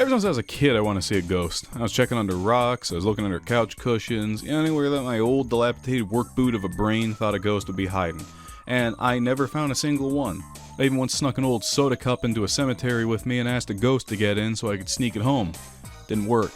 Ever since I was a kid, I wanted to see a ghost. I was checking under rocks, I was looking under couch cushions, anywhere that my old dilapidated work boot of a brain thought a ghost would be hiding. And I never found a single one. I even once snuck an old soda cup into a cemetery with me and asked a ghost to get in so I could sneak it home. Didn't work.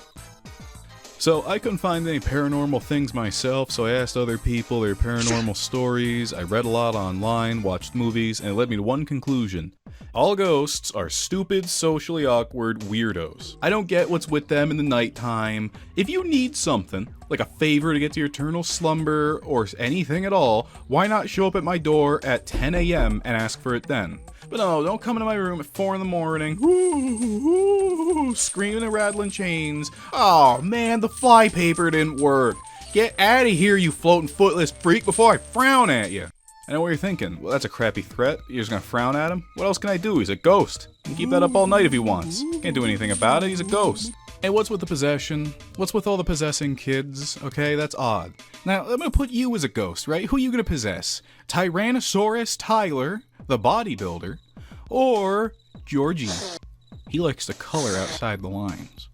So I couldn't find any paranormal things myself, so I asked other people their paranormal stories, I read a lot online, watched movies, and it led me to one conclusion. All ghosts are stupid, socially awkward weirdos. I don't get what's with them in the nighttime. If you need something, like a favor to get to your eternal slumber, or anything at all, why not show up at my door at 10 a.m. and ask for it then? But no, don't come into my room at 4 in the morning, screaming and rattling chains. Oh man, the flypaper didn't work. Get out of here, you floating footless freak, before I frown at you. I know what you're thinking. Well, that's a crappy threat. You're just gonna frown at him? What else can I do? He's a ghost. He can keep that up all night if he wants. Can't do anything about it. He's a ghost. Hey, what's with the possession? What's with all the possessing kids? Okay, that's odd. Now, I'm gonna put you as a ghost, right? Who are you gonna possess? Tyrannosaurus Tyler, the bodybuilder, or Georgie? He likes to color outside the lines.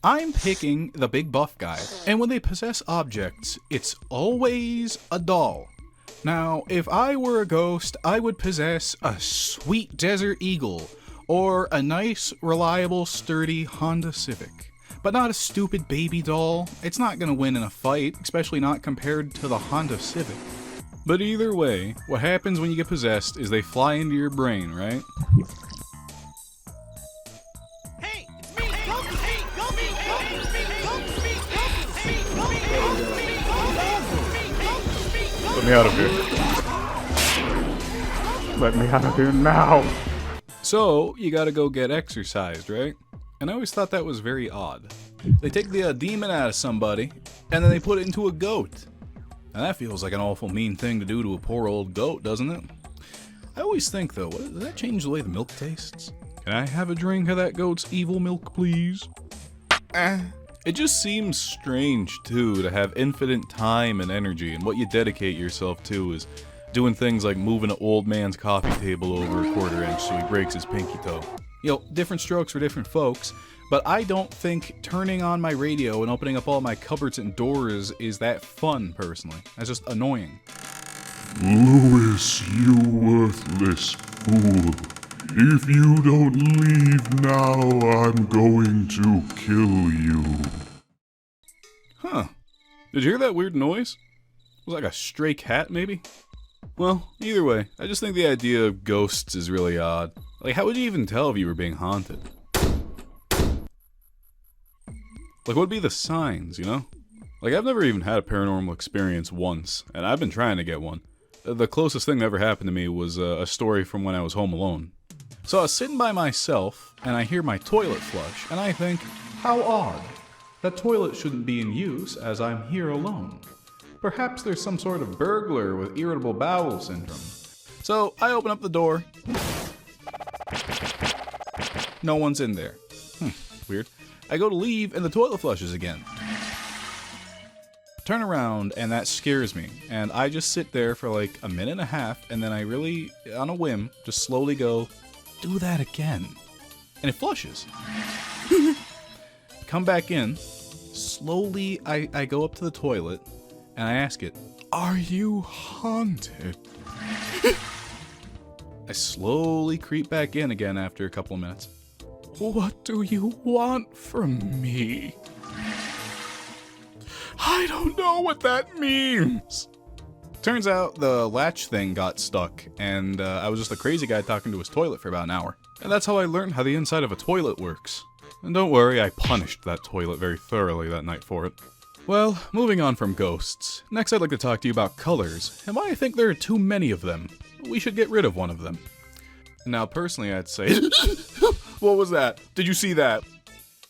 I'm picking the big buff guy, and when they possess objects, it's always a doll. Now, if I were a ghost, I would possess a sweet Desert Eagle, or a nice, reliable, sturdy Honda Civic. But not a stupid baby doll. It's not gonna win in a fight, especially not compared to the Honda Civic. But either way, what happens when you get possessed is they fly into your brain, right? Hey, it's me! Go me! Go me! Let me out of here. Let me out of here now. So, you gotta go get exorcised, right? And I always thought that was very odd. They take the demon out of somebody, and then they put it into a goat. And that feels like an awful mean thing to do to a poor old goat, doesn't it? I always think, though, does that change the way the milk tastes? Can I have a drink of that goat's evil milk, please? It just seems strange, too, to have infinite time and energy, and what you dedicate yourself to is doing things like moving an old man's coffee table over a quarter-inch so he breaks his pinky toe. You know, different strokes for different folks, but I don't think turning on my radio and opening up all my cupboards and doors is that fun, personally. That's just annoying. Louis, you worthless fool. If you don't leave now, I'm going to kill you. Huh. Did you hear that weird noise? It was like a stray cat, maybe? Well, either way, I just think the idea of ghosts is really odd. Like, how would you even tell if you were being haunted? Like, what would be the signs, you know? Like, I've never even had a paranormal experience once, and I've been trying to get one. The closest thing that ever happened to me was a story from when I was home alone. So I was sitting by myself, and I hear my toilet flush, and I think, how odd. That toilet shouldn't be in use, as I'm here alone. Perhaps there's some sort of burglar with irritable bowel syndrome. So I open up the door. No one's in there. Weird. I go to leave, and the toilet flushes again. Turn around, and that scares me. And I just sit there for like a minute and a half, and then I really, on a whim, just slowly go, do that again. And it flushes. Come back in. Slowly, I go up to the toilet, and I ask it, are you haunted? I slowly creep back in again after a couple of minutes. What do you want from me? I don't know what that means. Turns out the latch thing got stuck, and I was just a crazy guy talking to his toilet for about an hour. And that's how I learned how the inside of a toilet works. And don't worry, I punished that toilet very thoroughly that night for it. Well, moving on from ghosts, next I'd like to talk to you about colors, and why I think there are too many of them. We should get rid of one of them. Now, personally, I'd say... What was that? Did you see that?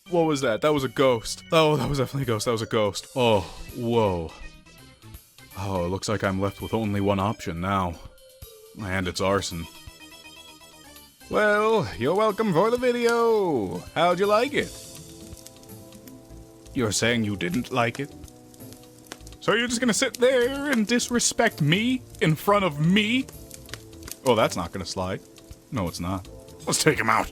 What was that? That was a ghost. Oh, that was definitely a ghost. That was a ghost. Oh, whoa. Oh, it looks like I'm left with only one option now. And it's arson. Well, you're welcome for the video. How'd you like it? You're saying you didn't like it? So you're just gonna sit there and disrespect me in front of me? Oh, that's not gonna slide. No, it's not. Let's take him out.